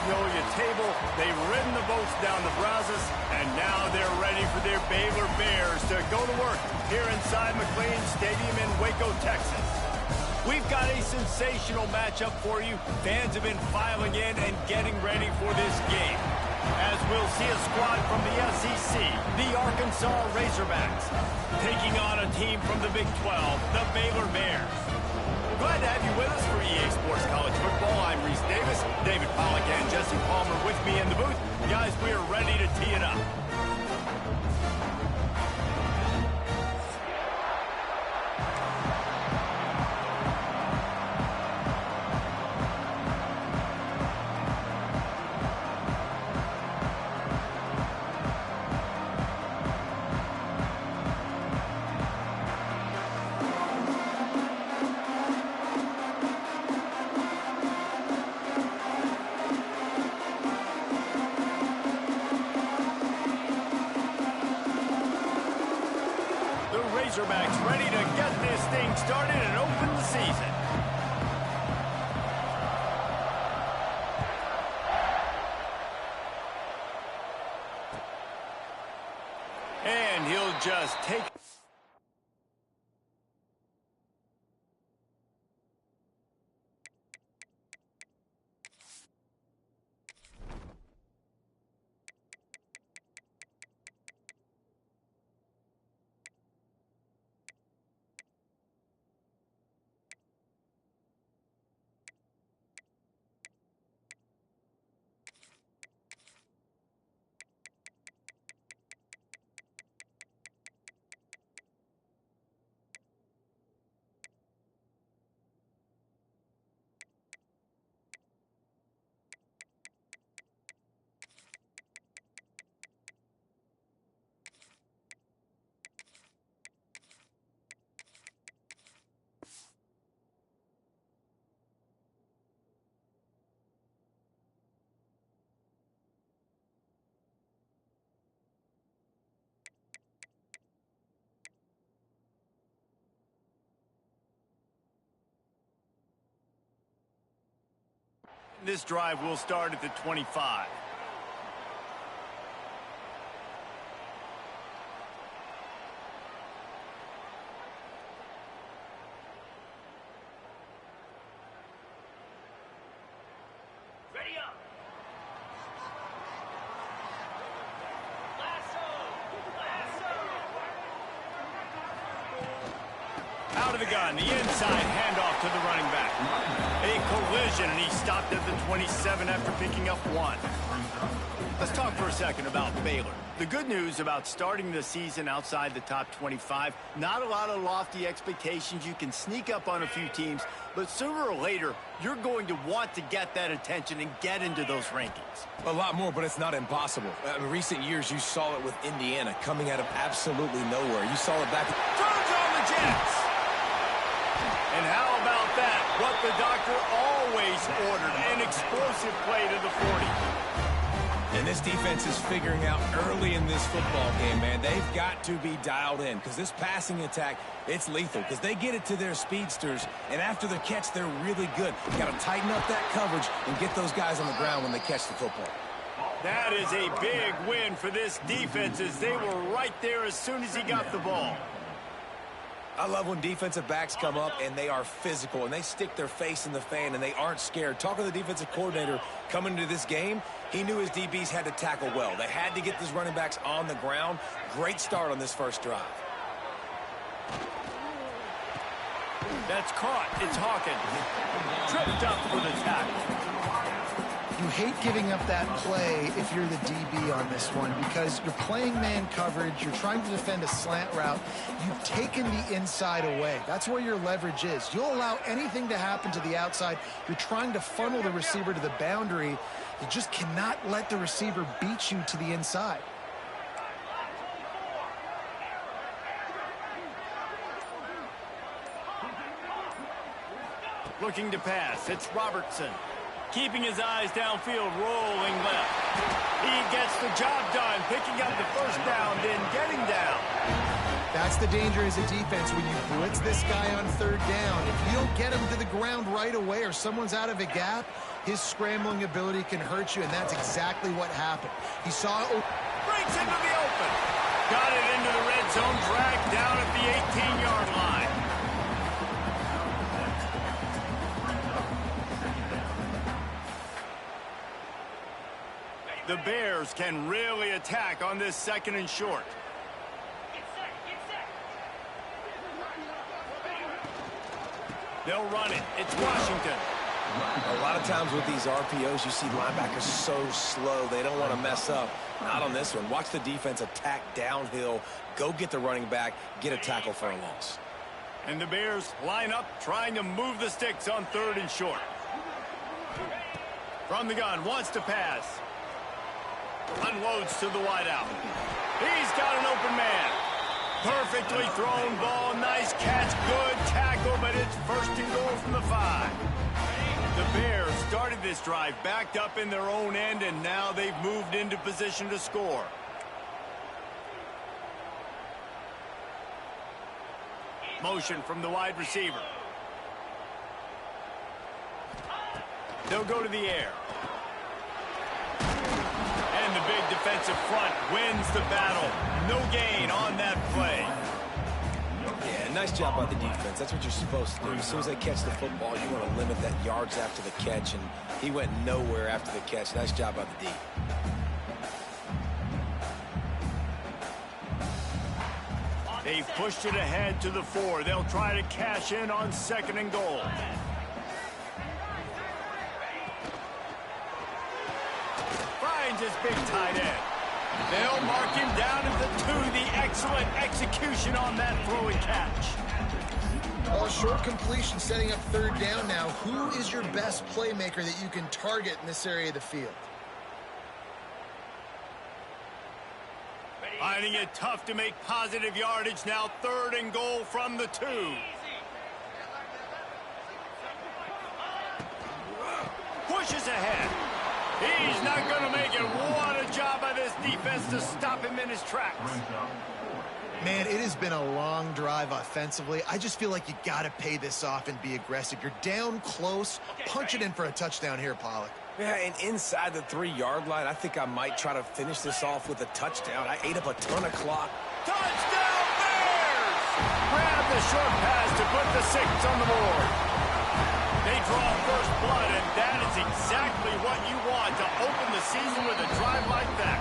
Magnolia table. They've ridden the boats down the Brazos, and now they're ready for their Baylor Bears to go to work here inside McLean Stadium in Waco, Texas. We've got a sensational matchup for you. Fans have been filing in and getting ready for this game, as we'll see a squad from the SEC, the Arkansas Razorbacks, taking on a team from the Big 12, the Baylor Bears. Glad to have you with us for EA Sports College Football. I'm Reese Davis, David Pollack, and Jesse Palmer with me in the booth. Guys, we are ready to tee it up. Razorbacks ready to get this thing started and open the season. And he'll just take... This drive will start at the 25. Ready up. Out of the gun, the inside handoff to the running back. A collision, and he stopped at the 27 after picking up one. Let's talk for a second about Baylor. The good news about starting the season outside the top 25, not a lot of lofty expectations. You can sneak up on a few teams, but sooner or later, you're going to want to get that attention and get into those rankings. A lot more, but it's not impossible. In recent years, you saw it with Indiana coming out of absolutely nowhere. You saw it back... Throws on the Jets! And how about that? What the doctor always ordered, an explosive play to the 40. And this defense is figuring out early in this football game, man. They've got to be dialed in because this passing attack, it's lethal because they get it to their speedsters, and after the catch, they're really good. You got to tighten up that coverage and get those guys on the ground when they catch the football. That is a big win for this defense as they were right there as soon as he got the ball. I love when defensive backs come up and they are physical and they stick their face in the fan and they aren't scared. Talking to the defensive coordinator coming into this game, he knew his DBs had to tackle well. They had to get these running backs on the ground. Great start on this first drive. That's caught. It's Hawkins. Tripped up for the tackle. You hate giving up that play if you're the DB on this one because you're playing man coverage, you're trying to defend a slant route, you've taken the inside away. That's where your leverage is. You'll allow anything to happen to the outside. You're trying to funnel the receiver to the boundary. You just cannot let the receiver beat you to the inside. Looking to pass, it's Robertson. Keeping his eyes downfield, rolling left. He gets the job done, picking up the first down, then getting down. That's the danger as a defense when you blitz this guy on third down. If you don't get him to the ground right away or someone's out of a gap, his scrambling ability can hurt you, and that's exactly what happened. He saw it. Breaks into the open. Got it into the red zone, dragged down at the 18-yard line. The Bears can really attack on this 2nd and short. They'll run it. It's Washington. A lot of times with these RPOs, you see linebackers so slow, they don't want to mess up. Not on this one. Watch the defense attack downhill, go get the running back, get a tackle for a loss. And the Bears line up, trying to move the sticks on 3rd and short. From the gun, wants to pass. Unloads to the wideout. He's got an open man. Perfectly thrown ball, nice catch, good tackle, but it's 1st and goal from the 5. The Bears started this drive backed up in their own end, and now they've moved into position to score. Motion from the wide receiver. They'll go to the air. And the big defensive front wins the battle. No gain on that play. Yeah, nice job by the defense. That's what you're supposed to do. As soon as they catch the football, you want to limit that yards after the catch, and he went nowhere after the catch. Nice job by the D. They've pushed it ahead to the 4. They'll try to cash in on 2nd and goal. Finds his big tight end. They'll mark him down at the 2. The excellent execution on that throw and catch. Well, short completion setting up 3rd down now. Who is your best playmaker that you can target in this area of the field? Finding it tough to make positive yardage now. 3rd and goal from the 2. Pushes ahead. He's not going to make it. What a job by this defense to stop him in his tracks. Man, it has been a long drive offensively. I just feel like you got to pay this off and be aggressive. You're down close. Punch it in for a touchdown here, Pollock. Yeah, and inside the 3-yard line, I think I might try to finish this off with a touchdown. I ate up a ton of clock. Touchdown, Bears! Grab the short pass to put the 6 on the board. They draw first blood, and that is exactly what you want to open the season with a drive like that.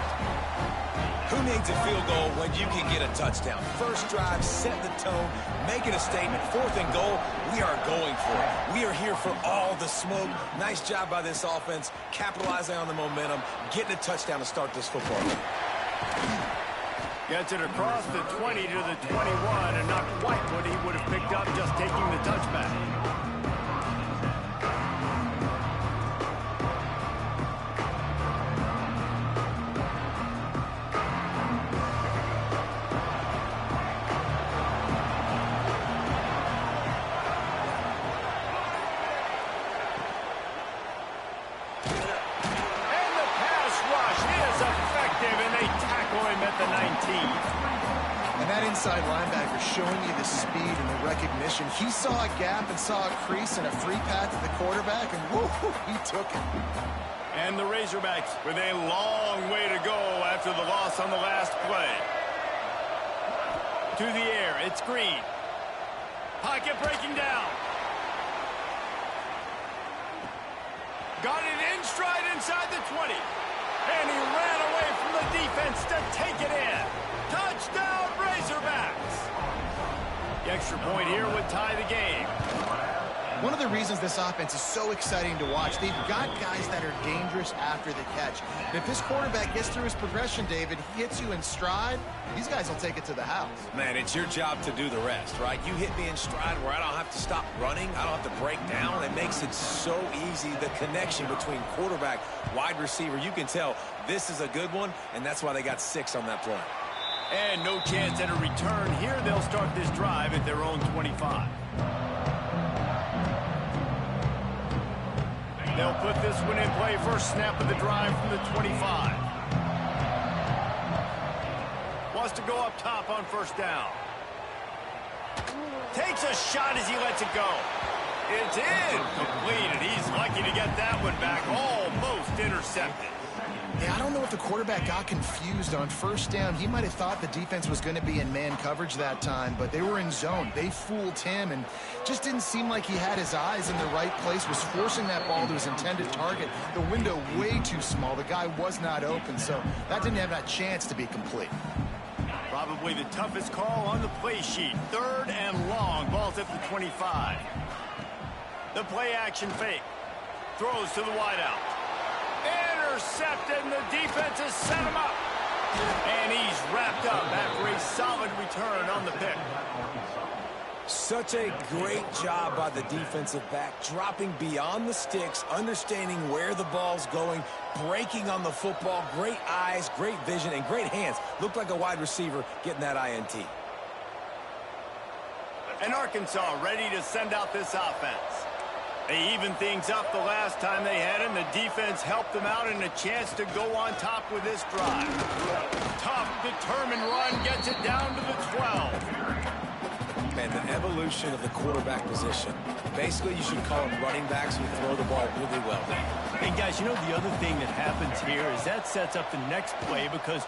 Who needs a field goal when you can get a touchdown? First drive, set the tone, making a statement. 4th and goal, we are going for it. We are here for all the smoke. Nice job by this offense, capitalizing on the momentum, getting a touchdown to start this football game. Gets it across the 20 to the 21, and not quite what he would have picked up just taking the touchback. And that inside linebacker showing you the speed and the recognition. He saw a gap and saw a crease and a free path to the quarterback, and whoo, he took it. And the Razorbacks with a long way to go after the loss on the last play. To the air, it's Green. Pocket breaking down. Got it in stride inside the 20. And he ran away from the defense to take it in. Touchdown, Razorbacks. The extra point here would tie the game. One of the reasons this offense is so exciting to watch, they've got guys that are dangerous after the catch. And if this quarterback gets through his progression, David, he hits you in stride, these guys will take it to the house. Man, it's your job to do the rest, right? You hit me in stride where I don't have to stop running. I don't have to break down. It makes it so easy, the connection between quarterback, wide receiver. You can tell this is a good one, and that's why they got 6 on that play. And no chance at a return here. They'll start this drive at their own 25. They'll put this one in play. First snap of the drive from the 25. Wants to go up top on first down. Takes a shot as he lets it go. It's incomplete, and he's lucky to get that one back. Almost intercepted. Yeah, I don't know if the quarterback got confused on first down. He might have thought the defense was going to be in man coverage that time, but they were in zone. They fooled him, and just didn't seem like he had his eyes in the right place, was forcing that ball to his intended target. The window way too small. The guy was not open, so that didn't have that chance to be complete. Probably the toughest call on the play sheet. 3rd and long. Ball's at the 25. The play action fake. Throws to the wideout. Intercepted, and the defense has set him up. And he's wrapped up after a solid return on the pick. Such a great job by the defensive back, dropping beyond the sticks, understanding where the ball's going, breaking on the football. Great eyes, great vision, and great hands. Looked like a wide receiver getting that INT. And Arkansas ready to send out this offense. They evened things up the last time they had him. The defense helped them out, and a chance to go on top with this drive. Tough, determined run, gets it down to the 12. Man, the evolution of the quarterback position. Basically, you should call them running backs who throw the ball really well. Hey, guys, you know the other thing that happens here is that sets up the next play because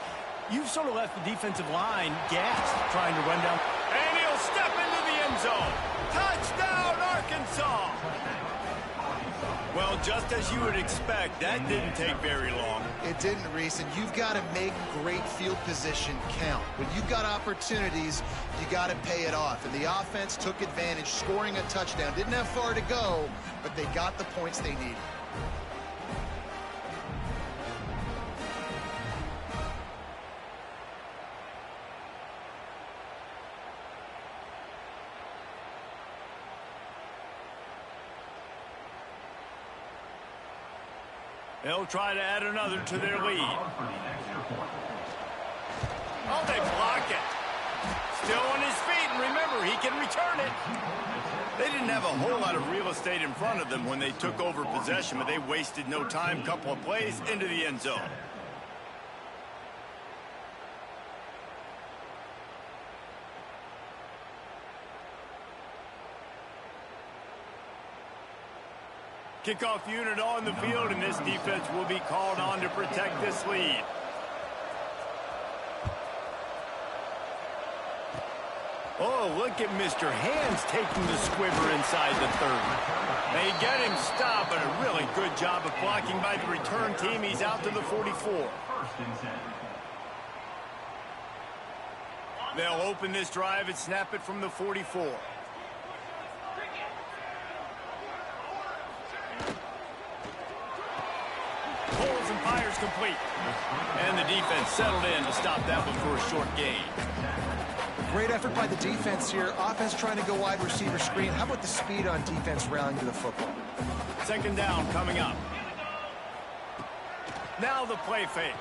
you've sort of left the defensive line gassed trying to run down. And he'll step into the end zone. Touchdown, Arkansas! Well, just as you would expect, that didn't take very long. It didn't, Reese, and you've got to make great field position count. When you've got opportunities, you got to pay it off. And the offense took advantage, scoring a touchdown. Didn't have far to go, but they got the points they needed. They'll try to add another to their lead. Oh, they block it. Still on his feet, and remember, he can return it. They didn't have a whole lot of real estate in front of them when they took over possession, but they wasted no time. Couple of plays into the end zone. Kickoff unit on the field, and this defense will be called on to protect this lead. Oh, look at Mr. Hands taking the squibber inside the 30. They get him stopped, but a really good job of blocking by the return team. He's out to the 44. They'll open this drive and snap it from the 44. Pulls and fires complete. And the defense settled in to stop that one for a short gain. Great effort by the defense here. Offense trying to go wide receiver screen. How about the speed on defense rallying to the football? Second down coming up. Now the play fake.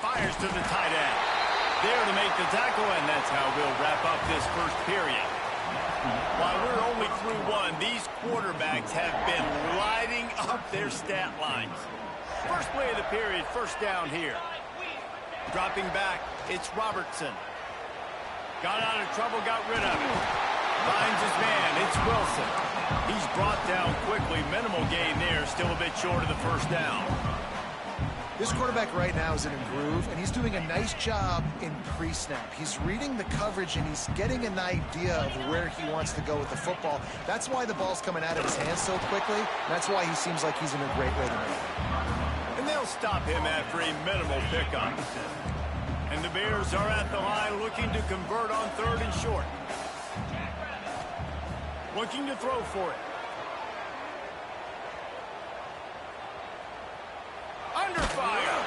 Fires to the tight end. There to make the tackle, and that's how we'll wrap up this first period. While we're only through one, these quarterbacks have been lighting up their stat lines. First play of the period, first down here. Dropping back, it's Robertson. Got out of trouble, got rid of it. Finds his man, it's Wilson. He's brought down quickly, minimal gain there, still a bit short of the first down. This quarterback right now is in a groove, and he's doing a nice job in pre-snap. He's reading the coverage, and he's getting an idea of where he wants to go with the football. That's why the ball's coming out of his hands so quickly. That's why he seems like he's in a great rhythm. And they'll stop him after a minimal pickup. And the Bears are at the line looking to convert on third and short. Looking to throw for it. Under fire.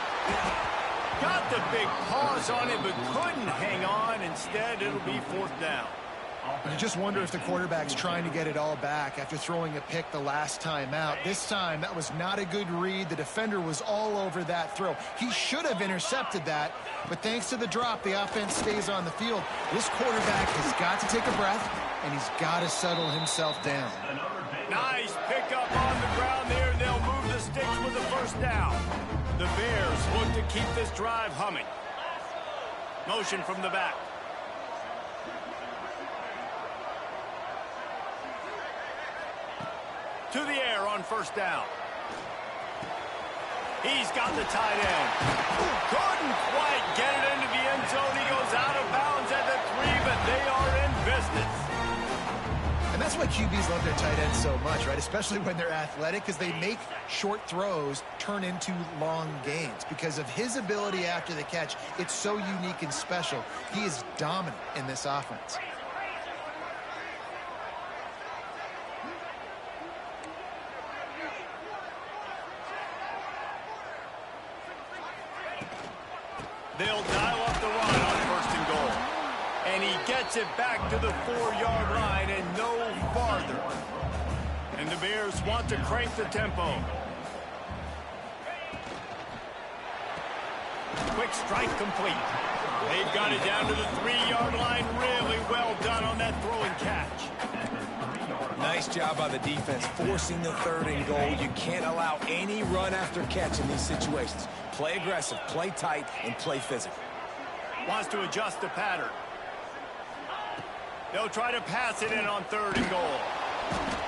Got the big pause on it, but couldn't hang on. Instead, it'll be fourth down. You just wonder if the quarterback's trying to get it all back after throwing a pick the last time out. This time, that was not a good read. The defender was all over that throw. He should have intercepted that, but thanks to the drop, the offense stays on the field. This quarterback has got to take a breath, and he's got to settle himself down. Nice pickup on the ground there. They'll move the sticks with the first down. The Bears look to keep this drive humming. Motion from the back. to the air on first down. He's got the tight end. Couldn't quite get it into the end zone. He goes out of bounds at the 3, but they are in business. And that's why QBs love their tight ends so much, right? Especially when they're athletic, because they make short throws turn into long gains. Because of his ability after the catch, it's so unique and special. He is dominant in this offense. They'll dial up the run on first and goal. And he gets it back to the 4-yard line and no farther. And the Bears want to crank the tempo. Quick strike complete. They've got it down to the 3-yard line. Really well done on that throw and catch. Nice job by the defense forcing the 3rd and goal. You can't allow any run after catch in these situations. Play aggressive, play tight, and play physical. Wants to adjust the pattern. They'll try to pass it in on 3rd and goal.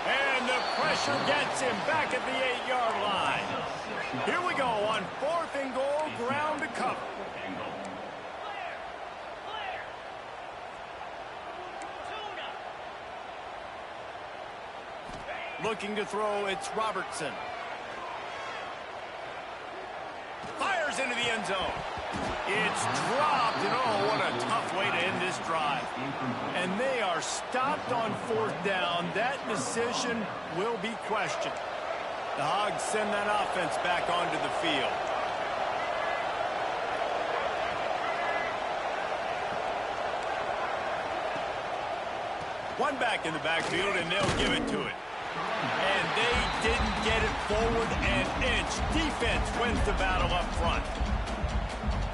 And the pressure gets him back at the 8-yard line. Here we go on 4th and goal, ground to cover. Looking to throw, it's Robertson. Fires into the end zone. It's dropped, and oh, what a tough way to end this drive. And they are stopped on 4th down. That decision will be questioned. The Hogs send that offense back onto the field. One back in the backfield, and they'll give it to it. And they didn't get it forward an inch. Defense wins the battle up front.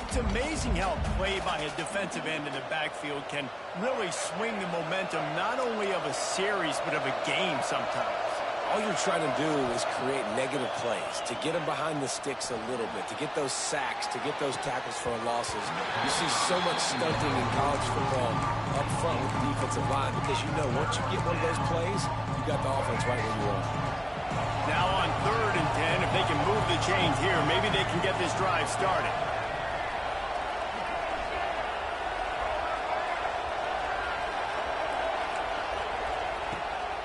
It's amazing how play by a defensive end in the backfield can really swing the momentum not only of a series but of a game sometimes. All you're trying to do is create negative plays, to get them behind the sticks a little bit, to get those sacks, to get those tackles for losses. You see so much stunting in college football up front with the defensive line because you know once you get one of those plays, you got the offense right where you are. Now on 3rd and 10, if they can move the chains here, maybe they can get this drive started.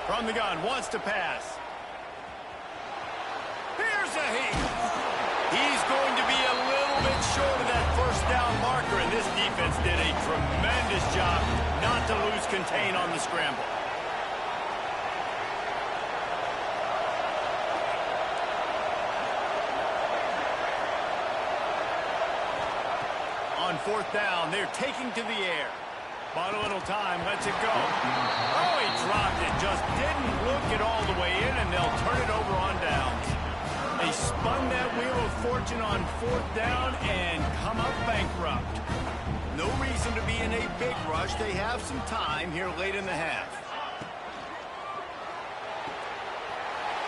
From the gun, wants to pass. Here's a heat. He's going to be a little bit short of that first down marker, and this defense did a tremendous job not to lose contain on the scramble. On 4th down, they're taking to the air. Bought a little time, lets it go. Oh, he dropped it. Just didn't look it all the way in, and they'll turn it over on downs. They spun that wheel of fortune on 4th down and come up bankrupt. No reason to be in a big rush. They have some time here late in the half.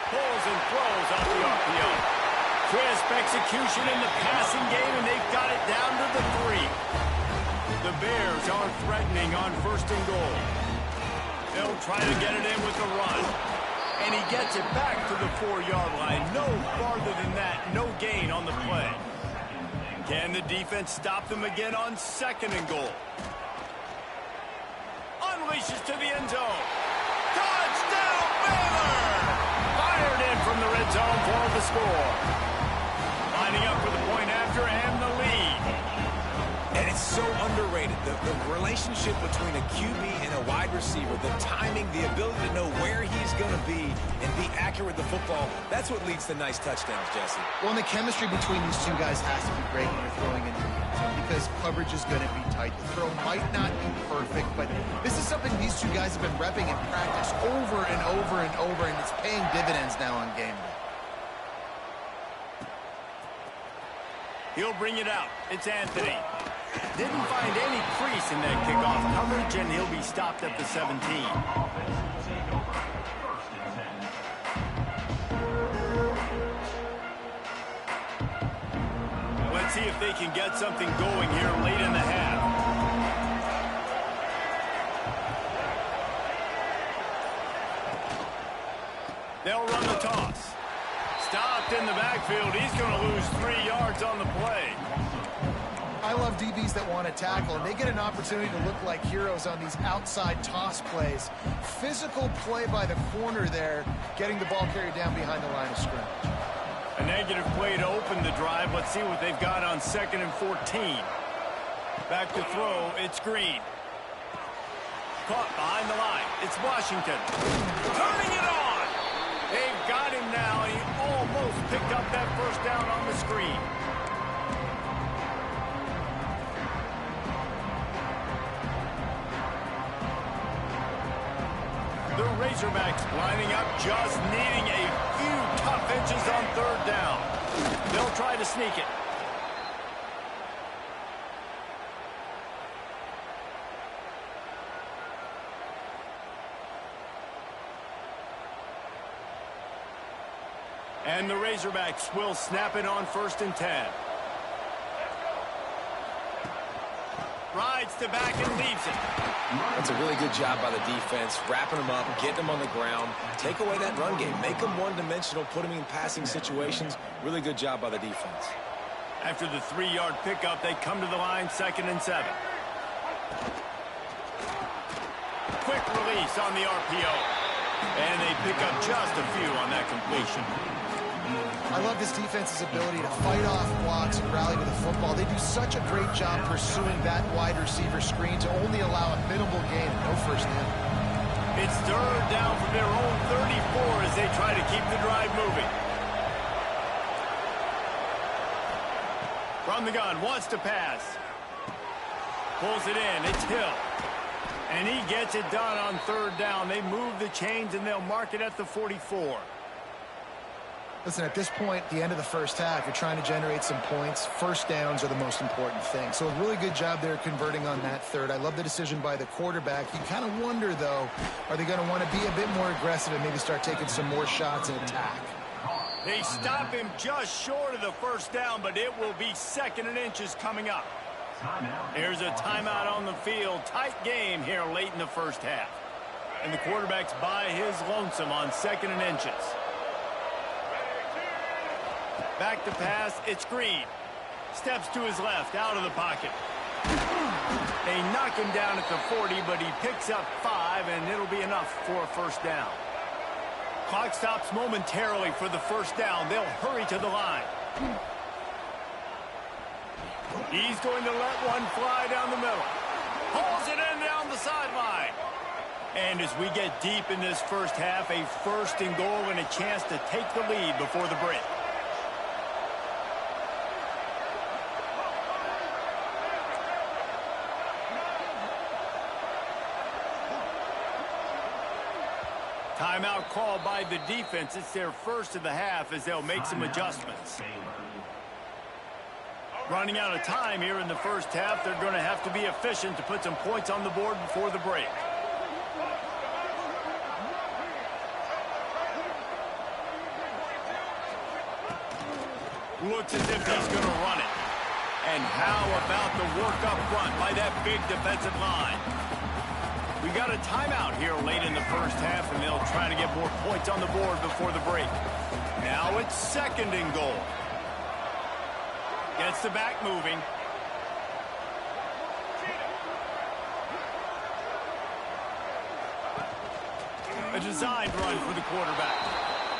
Pulls and throws off the RPO. Crisp execution in the passing game, and they've got it down to the 3. The Bears are threatening on 1st and goal. They'll try to get it in with the run. And he gets it back to the 4-yard line. No farther than that. No gain on the play. Can the defense stop them again on 2nd and goal? Unleashes to the end zone. Touchdown, Baylor! Fired in from the red zone for the score. Lining up for the point after and the lead. And it's so underrated. The relationship between a QB and a wide receiver, the timing, the ability to know where he's going to be and be accurate with the football, that's what leads to nice touchdowns, Jesse. Well, and the chemistry between these two guys has to be great when you're throwing into the end zone because coverage is going to be tight. The throw might not be perfect, but this is something these two guys have been repping in practice over and over and over, and it's paying dividends now on game day. He'll bring it out. It's Anthony. Didn't find any crease in that kickoff coverage, and he'll be stopped at the 17. Let's see if they can get something going here late in the half. They'll run the toss. Stopped in the backfield. He's going to lose 3 yards on the play. I love DBs that want to tackle, and they get an opportunity to look like heroes on these outside toss plays. Physical play by the corner there, getting the ball carried down behind the line of scrimmage. A negative play to open the drive. Let's see what they've got on 2nd and 14. Back to throw. It's Green. Caught behind the line. It's Washington. Turning it on. They've got him now. He almost picked up that first down on the screen. The Razorbacks lining up, just needing a few tough inches on 3rd down. They'll try to sneak it. And the Razorbacks will snap it on 1st and 10. Rides to back and leaves it. That's a really good job by the defense, wrapping them up, getting them on the ground. Take away that run game. Make them one-dimensional, put them in passing situations. Really good job by the defense. After the 3-yard pickup, they come to the line, 2nd and 7. Quick release on the RPO. And they pick up just a few on that completion. I love this defense's ability to fight off blocks and rally to the football. They do such a great job pursuing that wide receiver screen to only allow a minimal gain and no first down. It's 3rd down from their own 34 as they try to keep the drive moving. From the gun, wants to pass. Pulls it in, it's Hill. And he gets it done on 3rd down. They move the chains and they'll mark it at the 44. Listen, at this point, the end of the first half, you're trying to generate some points. First downs are the most important thing. So a really good job there converting on that 3rd. I love the decision by the quarterback. You kind of wonder, though, are they going to want to be a bit more aggressive and maybe start taking some more shots and attack? They stop him just short of the first down, but it will be 2nd and inches coming up. Here's a timeout on the field. Tight game here late in the first half. And the quarterback's by his lonesome on 2nd and inches. Back to pass, it's Green. Steps to his left, out of the pocket. They knock him down at the 40, but he picks up 5, and it'll be enough for a first down. Clock stops momentarily for the first down. They'll hurry to the line. He's going to let one fly down the middle. Pulls it in down the sideline. And as we get deep in this first half, a 1st and goal and a chance to take the lead before the break. Timeout called by the defense. It's their first of the half as they'll make some adjustments. Running out of time here in the first half. They're going to have to be efficient to put some points on the board before the break. Looks as if he's going to run it. And how about the work up front by that big defensive line? We got a timeout here late in the first half, and they'll try to get more points on the board before the break. Now it's 2nd and goal. Gets the back moving. A designed run for the quarterback.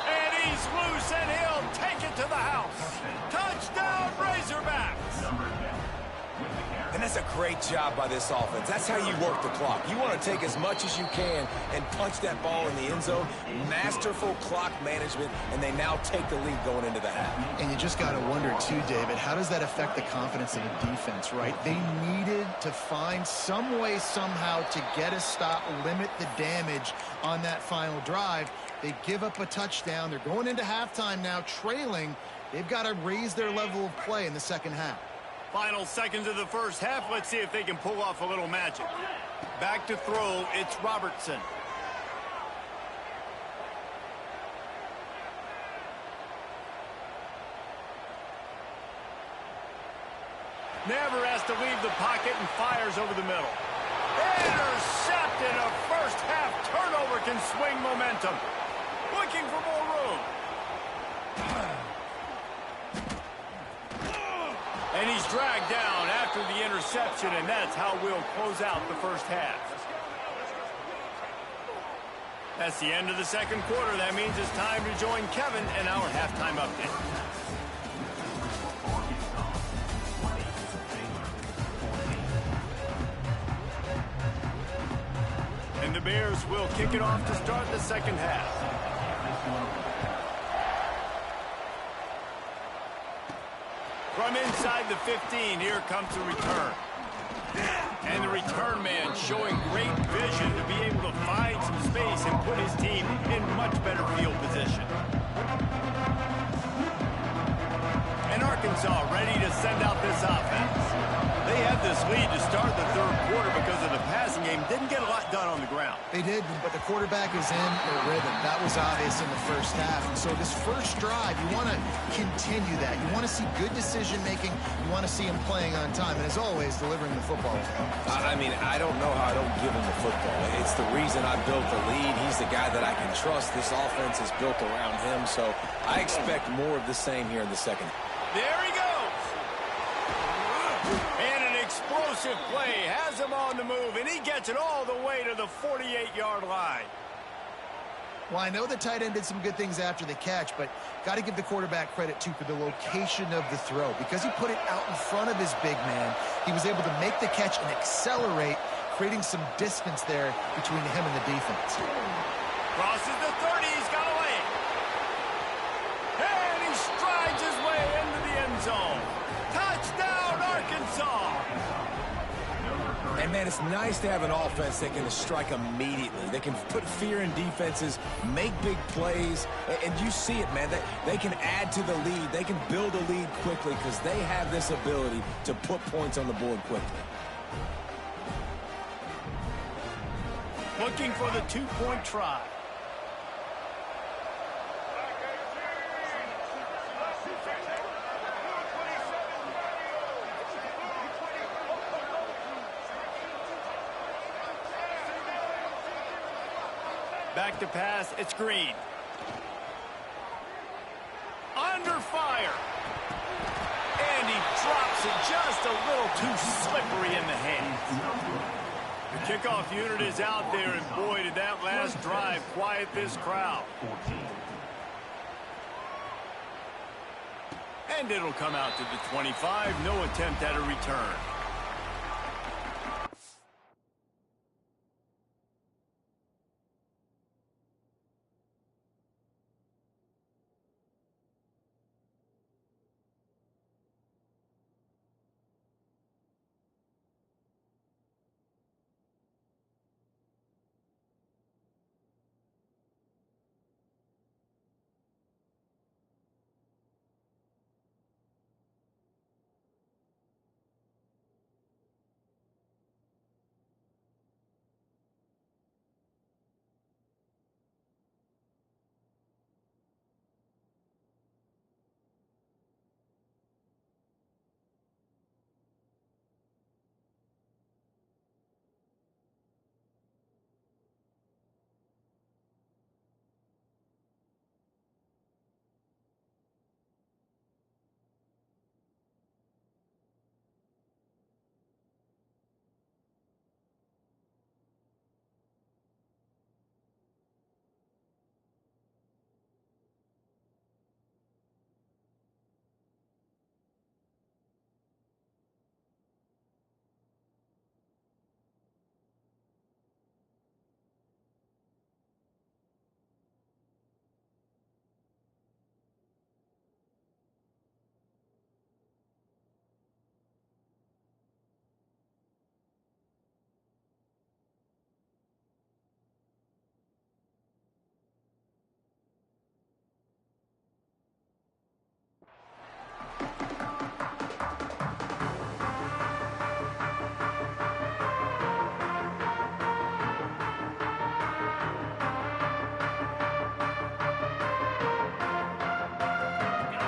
And he's loose, and he'll take it to the house. Touchdown, Razorbacks! And that's a great job by this offense. That's how you work the clock. You want to take as much as you can and punch that ball in the end zone. Masterful clock management, and they now take the lead going into the half. And you just got to wonder, too, David, how does that affect the confidence of the defense, right? They needed to find some way, somehow, to get a stop, limit the damage on that final drive. They give up a touchdown. They're going into halftime now, trailing. They've got to raise their level of play in the second half. Final seconds of the first half. Let's see if they can pull off a little magic. Back to throw. It's Robertson. Never has to leave the pocket and fires over the middle. Intercepted. A first half turnover can swing momentum. Looking for more interception, and that's how we'll close out the first half. That's the end of the second quarter. That means it's time to join Kevin in our halftime update. And the Bears will kick it off to start the second half. From inside the 15, here comes the return. And the return man showing great vision to be able to find some space and put his team in much better field position. And Arkansas ready to send out this offense. They had this lead to start the third quarter because of the passing game. Didn't get a lot done on the ground. They did, but the quarterback is in a rhythm. That was obvious in the first half. And so this first drive, you want to continue that. You want to see good decision-making. You want to see him playing on time. And as always, delivering the football. I mean, I don't know how I don't give him the football. It's the reason I built the lead. He's the guy that I can trust. This offense is built around him. So I expect more of the same here in the second. There he goes. And an explosive play has him on the move, and he gets it all the way to the 48-yard line. Well, I know the tight end did some good things after the catch, but got to give the quarterback credit, too, for the location of the throw. Because he put it out in front of his big man, he was able to make the catch and accelerate, creating some distance there between him and the defense. Crosses the 30, he's got a lane. And he strides his way into the end zone. Touchdown, Arkansas! And, man, it's nice to have an offense that can strike immediately. They can put fear in defenses, make big plays, and you see it, man. They can add to the lead. They can build a lead quickly because they have this ability to put points on the board quickly. Looking for the two-point try. Back to pass, it's Green. Under fire. And he drops it just a little too slippery in the hands. The kickoff unit is out there, and boy, did that last drive quiet this crowd. And it'll come out to the 25. No attempt at a return.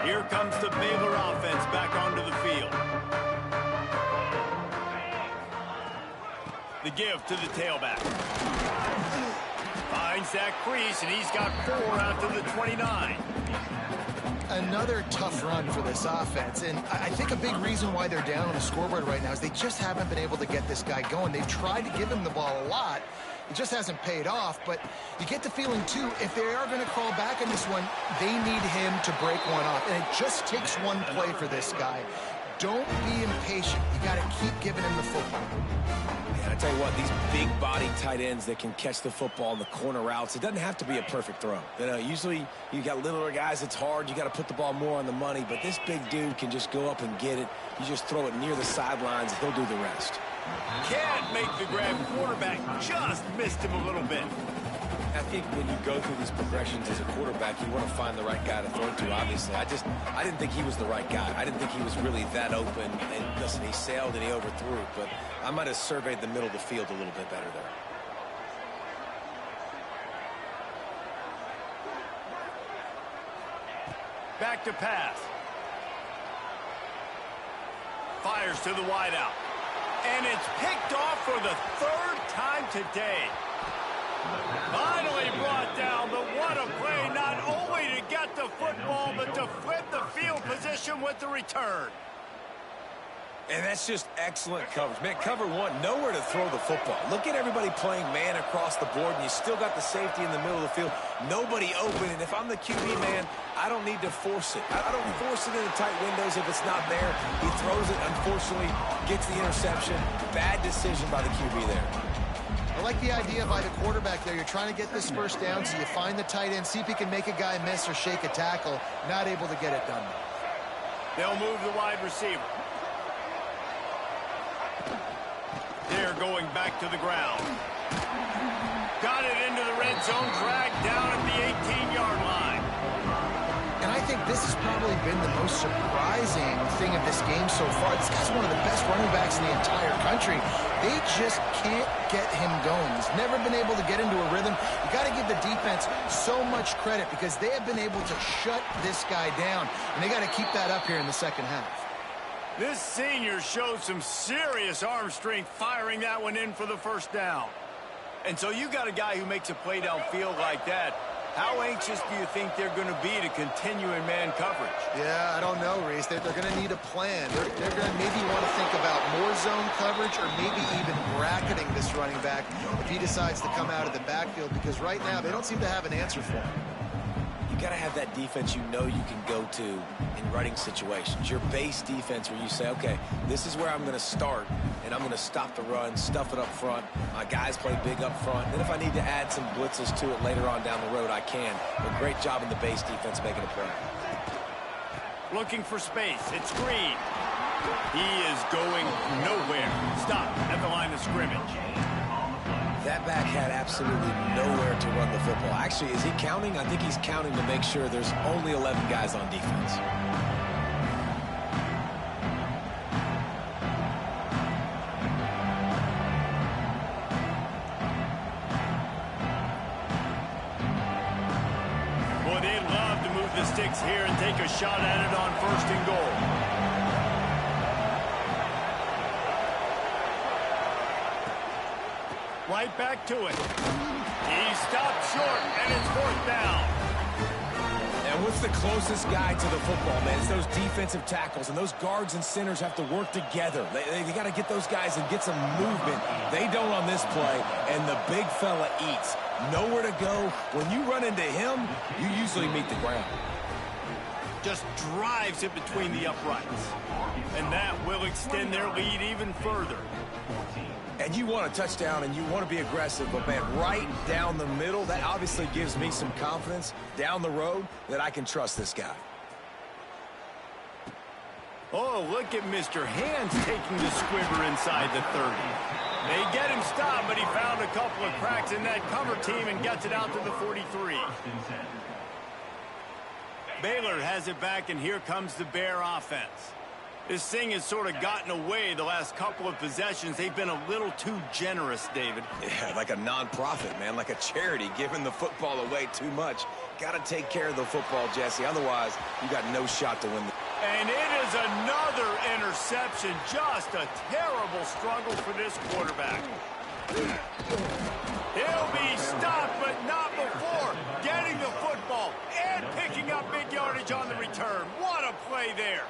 Here comes the Baylor offense back onto the field. The give to the tailback. Finds that crease, and he's got 4 out to the 29. another tough run for this offense, and I think a big reason why they're down on the scoreboard right now is they just haven't been able to get this guy going. They've tried to give him the ball a lot. It just hasn't paid off, but you get the feeling, too, if they are going to crawl back in this one, they need him to break one off, and it just takes one play for this guy. Don't be impatient. You got to keep giving him the football. I tell you what, these big-body tight ends that can catch the football in the corner routes, it doesn't have to be a perfect throw. You know, usually you got littler guys, it's hard. You got to put the ball more on the money, but this big dude can just go up and get it. You just throw it near the sidelines, he'll do the rest. Can't make the grab. Quarterback just missed him a little bit. I think when you go through these progressions as a quarterback, you want to find the right guy to throw to, obviously. I didn't think he was the right guy. I didn't think he was really that open. And listen, he sailed and he overthrew it, but I might have surveyed the middle of the field a little bit better there. Back to pass. Fires to the wideout. And it's picked off for the third time today. Finally brought down, but what a play, not only to get the football, but to flip the field position with the return. And that's just excellent coverage. Man, cover one, nowhere to throw the football. Look at everybody playing man across the board, and you still got the safety in the middle of the field. Nobody open, and if I'm the QB, man, I don't need to force it. I don't force it into tight windows if it's not there. He throws it, unfortunately, gets the interception. Bad decision by the QB there. I like the idea by the quarterback there. You're trying to get this first down, so you find the tight end, see if he can make a guy miss or shake a tackle. Not able to get it done. They'll move the wide receiver. They're going back to the ground. Got it into the red zone, dragged down at the 18-yard line. And I think this has probably been the most surprising thing of this game so far. This guy's one of the best running backs in the entire country. They just can't get him going. He's never been able to get into a rhythm. You got to give the defense so much credit because they have been able to shut this guy down, and they got to keep that up here in the second half. This senior showed some serious arm strength firing that one in for the first down. And so you got a guy who makes a play downfield like that. How anxious do you think they're going to be to continue in man coverage? Yeah, I don't know, Reese. They're going to need a plan. They're going to maybe want to think about more zone coverage or maybe even bracketing this running back if he decides to come out of the backfield, because right now they don't seem to have an answer for him. You got to have that defense you know you can go to in running situations. Your base defense where you say, okay, this is where I'm going to start, and I'm going to stop the run, stuff it up front. My guys play big up front. Then if I need to add some blitzes to it later on down the road, I can. But great job in the base defense making a play. Looking for space. It's Green. He is going nowhere. Stop at the line of scrimmage. That back had absolutely nowhere to run the football. Actually, is he counting? I think he's counting to make sure there's only 11 guys on defense. Boy, they'd love to move the sticks here and take a shot at it on 1st and goal. Right back to it. He stopped short, and it's 4th down. And what's the closest guy to the football, man? It's those defensive tackles, and those guards and centers have to work together. They got to get those guys and get some movement. They don't on this play, and the big fella eats. Nowhere to go. When you run into him, you usually meet the ground. Just drives it between the uprights. And that will extend their lead even further. And you want a touchdown and you want to be aggressive, but man, right down the middle, that obviously gives me some confidence down the road that I can trust this guy. Oh, look at Mr. Hands taking the squibber inside the 30. They get him stopped, but he found a couple of cracks in that cover team and gets it out to the 43. Baylor has it back, and here comes the Bear offense. This thing has sort of gotten away the last couple of possessions. They've been a little too generous, David. Yeah, like a non-profit, man, like a charity, giving the football away too much. Got to take care of the football, Jesse. Otherwise, you got no shot to win. And it is another interception. Just a terrible struggle for this quarterback. He'll be stopped, but not before getting the football and picking up big yardage on the return. turn. What a play there.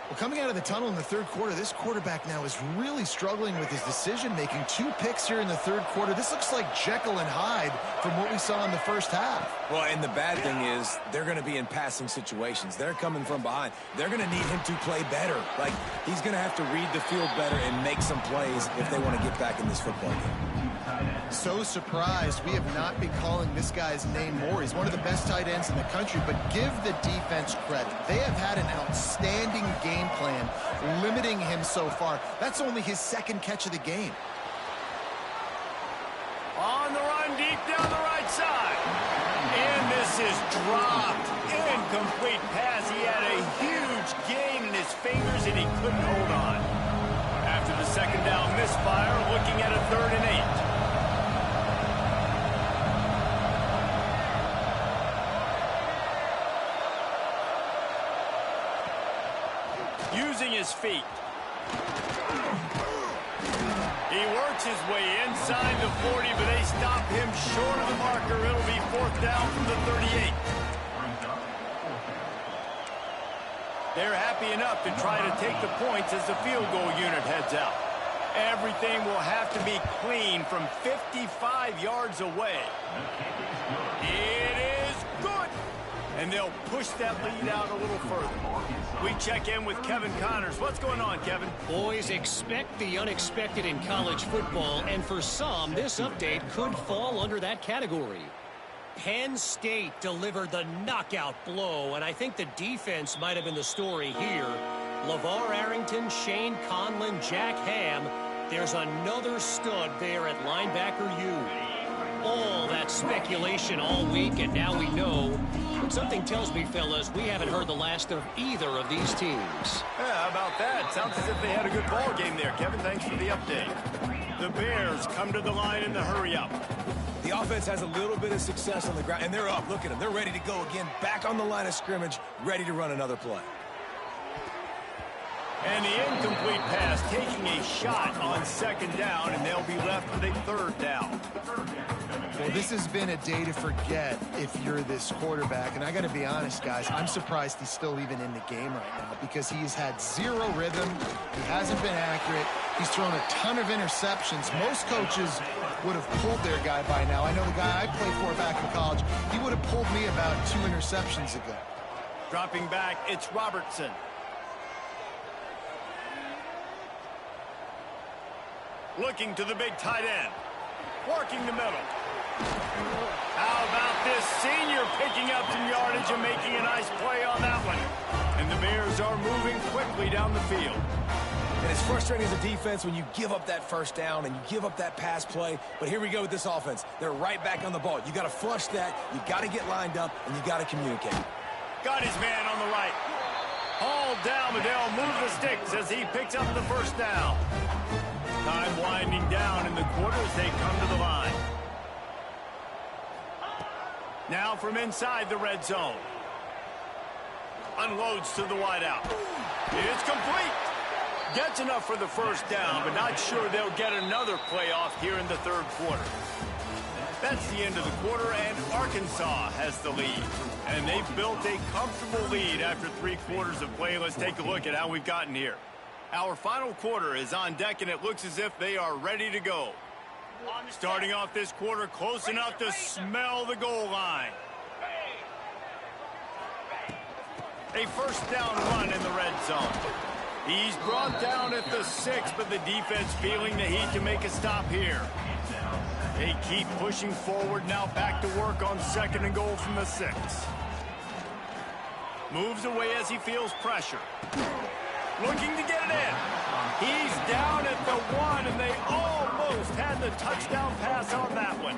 Well, coming out of the tunnel in the third quarter, this quarterback now is really struggling with his decision-making. 2 picks here in the third quarter. This looks like Jekyll and Hyde from what we saw in the first half. Well, and the bad thing is they're going to be in passing situations. They're coming from behind. They're going to need him to play better. Like, he's going to have to read the field better and make some plays if they want to get back in this football game. So surprised we have not been calling this guy's name more. He's one of the best tight ends in the country, but give the defense credit. They have had an outstanding game plan limiting him so far. That's only his 2nd catch of the game. On the run, deep down the right side. And this is dropped. Incomplete pass. He had a huge gain in his fingers, and he couldn't hold on. After the 2nd down misfire, looking at a 3rd and 8. Using his feet. He works his way inside the 40, but they stop him short of the marker. It'll be 4th down from the 38. They're happy enough to try to take the points as the field goal unit heads out. Everything will have to be clean from 55 yards away. It is good. And they'll push that lead out a little further. We check in with Kevin Connors. What's going on, Kevin? Boys, expect the unexpected in college football, and for some, this update could fall under that category. Penn State delivered the knockout blow, and I think the defense might have been the story here. LeVar Arrington, Shane Conlon, Jack Ham. There's another stud there at linebacker U. All that speculation all week, and now we know. Something tells me, fellas, we haven't heard the last of either of these teams. Yeah, how about that? Sounds as if they had a good ball game there, Kevin. Thanks for the update. The Bears come to the line in the hurry-up. The offense has a little bit of success on the ground, and they're up. Look at them. They're ready to go again, back on the line of scrimmage, ready to run another play. And the incomplete pass taking a shot on 2nd down, and they'll be left with a 3rd down. Well, this has been a day to forget if you're this quarterback. And I got to be honest, guys, I'm surprised he's still even in the game right now because he has had 0 rhythm. He hasn't been accurate. He's thrown a ton of interceptions. Most coaches would have pulled their guy by now. I know the guy I played for back in college, he would have pulled me about 2 interceptions ago. Dropping back, it's Robertson. Looking to the big tight end. Working the middle. How about this senior picking up some yardage and making a nice play on that one? And the Bears are moving quickly down the field. And it's frustrating as a defense when you give up that 1st down and you give up that pass play. But here we go with this offense. They're right back on the ball. You got to flush that. You got to get lined up, and you got to communicate. Got his man on the right. Hauled down, but they'll move the sticks as he picks up the 1st down. Time winding down in the quarter as they come to the line. Now from inside the red zone. Unloads to the wideout. It's complete. Gets enough for the 1st down, but not sure they'll get another playoff here in the 3rd quarter. That's the end of the quarter, and Arkansas has the lead. And they've built a comfortable lead after 3 quarters of play. Let's take a look at how we've gotten here. Our final quarter is on deck, and it looks as if they are ready to go. Starting off this quarter close enough to smell the goal line. A 1st down run in the red zone. He's brought down at the 6, but the defense feeling the heat to make a stop here. They keep pushing forward, now back to work on 2nd and goal from the 6. Moves away as he feels pressure. Looking to get it in. He's down at the 1, and they almost had the touchdown pass on that one.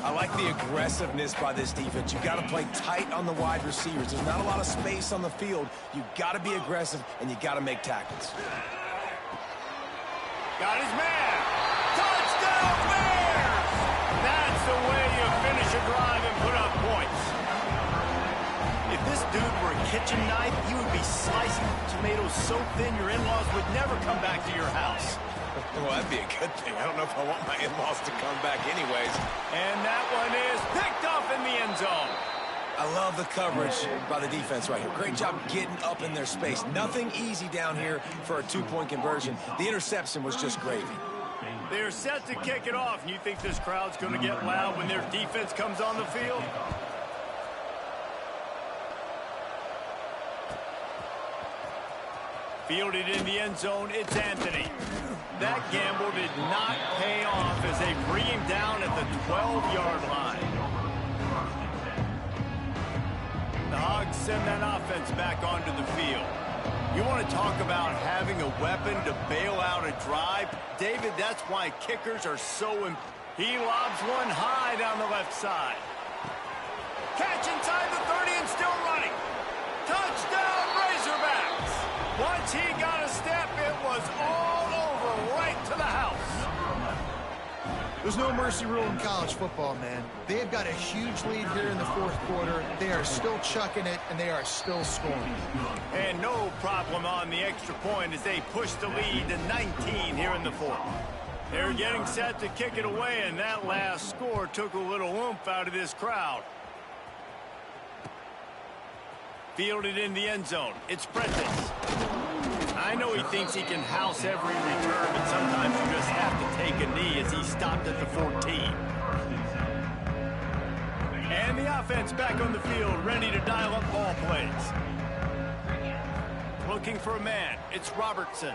I like the aggressiveness by this defense. You got to play tight on the wide receivers. There's not a lot of space on the field. You got to be aggressive, and you got to make tackles. Got his man. Touchdown Bears! That's the way you finish a drive and put up points. If this dude were a kitchen knife, he would be slicing tomatoes so thin your in-laws would never come back to your house. Well, that'd be a good thing. I don't know if I want my in-laws to come back anyways. And that one is picked off in the end zone. I love the coverage by the defense right here. Great job getting up in their space. Nothing easy down here for a two-point conversion. The interception was just gravy. They're set to kick it off, and you think this crowd's going to get loud when their defense comes on the field? Fielded in the end zone, it's Anthony. That gamble did not pay off as they bring him down at the 12-yard line. The Hogs send that offense back onto the field. You want to talk about having a weapon to bail out a drive? David, that's why kickers are so important. He lobs one high down the left side. Catch inside the 30 and still running. Touchdown, Razorbacks! Once he got a step, it was all over, right to the house. There's no mercy rule in college football, man. They've got a huge lead here in the fourth quarter. They are still chucking it, and they are still scoring. And no problem on the extra point as they push the lead to 19 here in the fourth. They're getting set to kick it away, and that last score took a little oomph out of this crowd. Fielded in the end zone. It's Prentice. I know he thinks he can house every return, but sometimes you just have to take a knee as he stopped at the 14. And the offense back on the field, ready to dial up ball plays. Looking for a man. It's Robertson.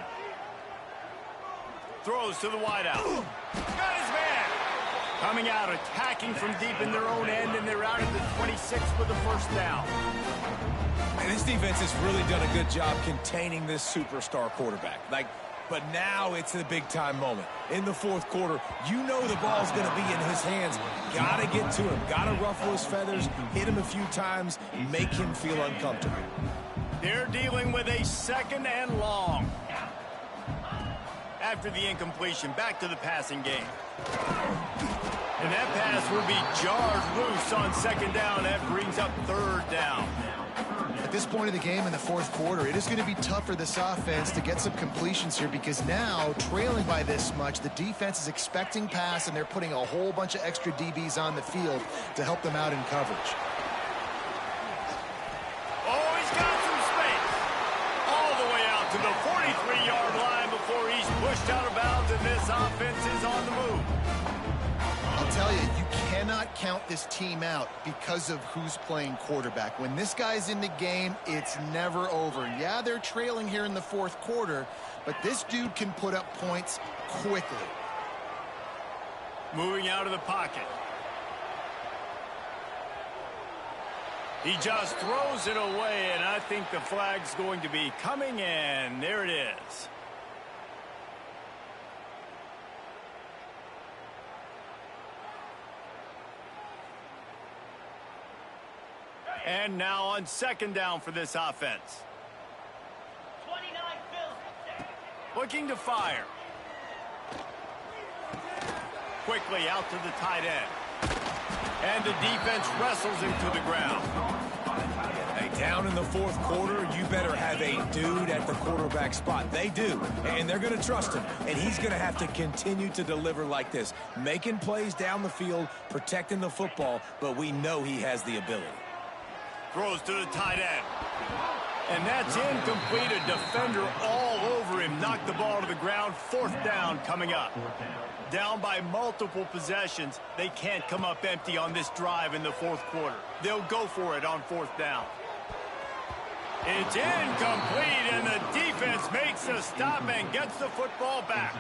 Throws to the wideout. Got his man. Coming out, attacking from deep in their own end, and they're out at the 26 with the first down. And this defense has really done a good job containing this superstar quarterback. But now it's the big-time moment. In the fourth quarter, you know the ball's going to be in his hands. Got to get to him. Got to ruffle his feathers, hit him a few times, make him feel uncomfortable. They're dealing with a second and long. After the incompletion, back to the passing game. And that pass will be jarred loose on second down. That brings up third down. At this point of the game in the fourth quarter, it is going to be tough for this offense to get some completions here because now, trailing by this much, the defense is expecting pass, and they're putting a whole bunch of extra DBs on the field to help them out in coverage. Oh, he's got some space. All the way out to the 43-yard line before he's pushed out of bounds, and this offense is on the move. I'll tell you, you cannot count this team out because of who's playing quarterback. When this guy's in the game, it's never over. Yeah, they're trailing here in the fourth quarter, but this dude can put up points quickly. Moving out of the pocket. He just throws it away, and I think the flag's going to be coming in. There it is. And now on second down for this offense. 29 Bills. Looking to fire. Quickly out to the tight end. And the defense wrestles him to the ground. Hey, down in the fourth quarter, you better have a dude at the quarterback spot. They do, and they're going to trust him. And he's going to have to continue to deliver like this, making plays down the field, protecting the football, but we know he has the ability. Throws to the tight end. And that's incomplete. A defender all over him. Knocked the ball to the ground. Fourth down coming up. Down by multiple possessions. They can't come up empty on this drive in the fourth quarter. They'll go for it on fourth down. It's incomplete, and the defense makes a stop and gets the football back.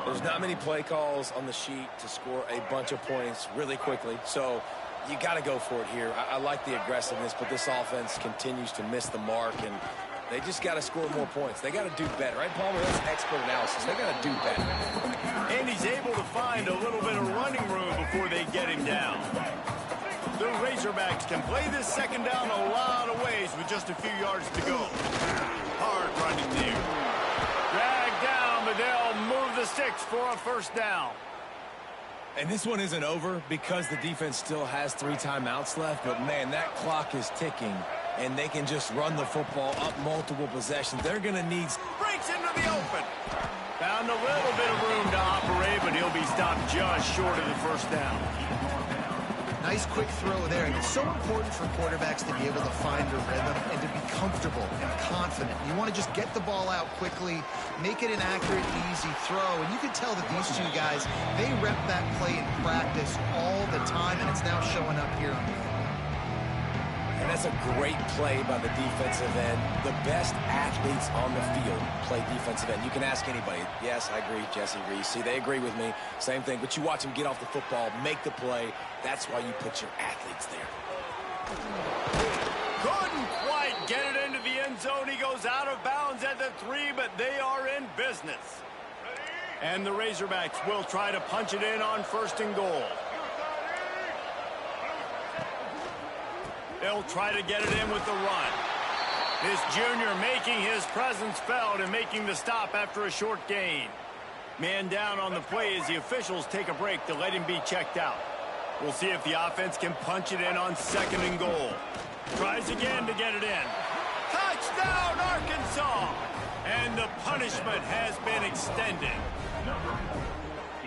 There's not many play calls on the sheet to score a bunch of points really quickly, so you got to go for it here. I like the aggressiveness, but this offense continues to miss the mark, and they just got to score more points. They got to do better, right, Palmer? That's expert analysis. They got to do better. And he's able to find a little bit of running room before they get him down. The Razorbacks can play this second down a lot of ways with just a few yards to go. Hard running there. Dragged down, but they'll move the sticks for a first down. And this one isn't over because the defense still has 3 timeouts left. But, man, that clock is ticking, and they can just run the football up multiple possessions. They're going to need... Breaks into the open. Found a little bit of room to operate, but he'll be stopped just short of the first down. Nice quick throw there. And it's so important for quarterbacks to be able to find a rhythm and to be comfortable and confident. You want to just get the ball out quickly, make it an accurate, easy throw. And you can tell that these two guys, they rep that play in practice all the time, and it's now showing up here on the field. And that's a great play by the defensive end. The best athletes on the field play defensive end. You can ask anybody. Yes, I agree. Jesse agrees. See, they agree with me. Same thing. But you watch them get off the football, make the play. That's why you put your athletes there. Couldn't quite get it into the end zone. He goes out of bounds at the 3, but they are in business. And the Razorbacks will try to punch it in on 1st and goal. They'll try to get it in with the run. This junior making his presence felt and making the stop after a short gain. Man down on the play as the officials take a break to let him be checked out. We'll see if the offense can punch it in on 2nd and goal. Tries again to get it in. Touchdown, Arkansas! And the punishment has been extended.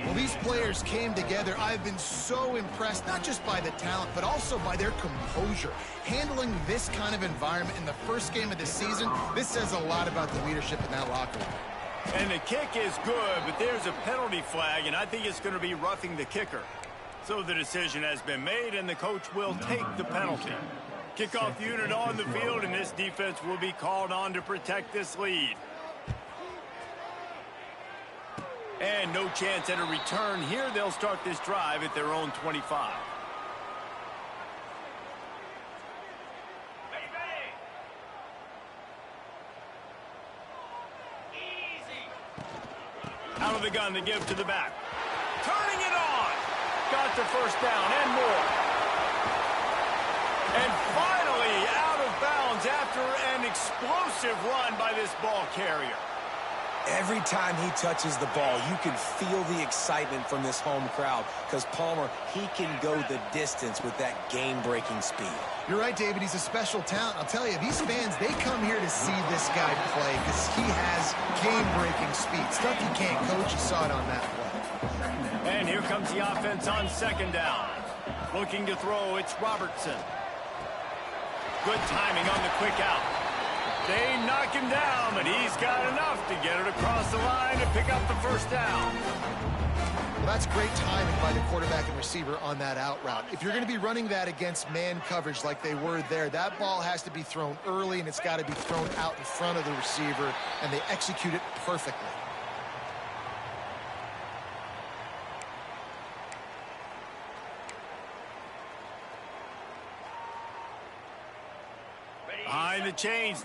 Well, these players came together. I've been so impressed, not just by the talent, but also by their composure. Handling this kind of environment in the first game of the season, this says a lot about the leadership in that locker room. And the kick is good, but there's a penalty flag, and I think it's going to be roughing the kicker. So the decision has been made, and the coach will take the penalty. Kickoff unit on the field, and this defense will be called on to protect this lead. And no chance at a return here. They'll start this drive at their own 25. Out of the gun to give to the back. Turning it on. Got the 1st down and more. And finally out of bounds after an explosive run by this ball carrier. Every time he touches the ball, you can feel the excitement from this home crowd because Palmer, he can go the distance with that game-breaking speed. You're right, David. He's a special talent. I'll tell you, these fans, they come here to see this guy play because he has game-breaking speed. Stuff you can't coach. You saw it on that play. And here comes the offense on 2nd down. Looking to throw, it's Robertson. Good timing on the quick out. They knock him down, but he's got enough to get it across the line to pick up the 1st down. Well, that's great timing by the quarterback and receiver on that out route. If you're going to be running that against man coverage like they were there, that ball has to be thrown early, and it's got to be thrown out in front of the receiver, and they execute it perfectly. Behind the chains now.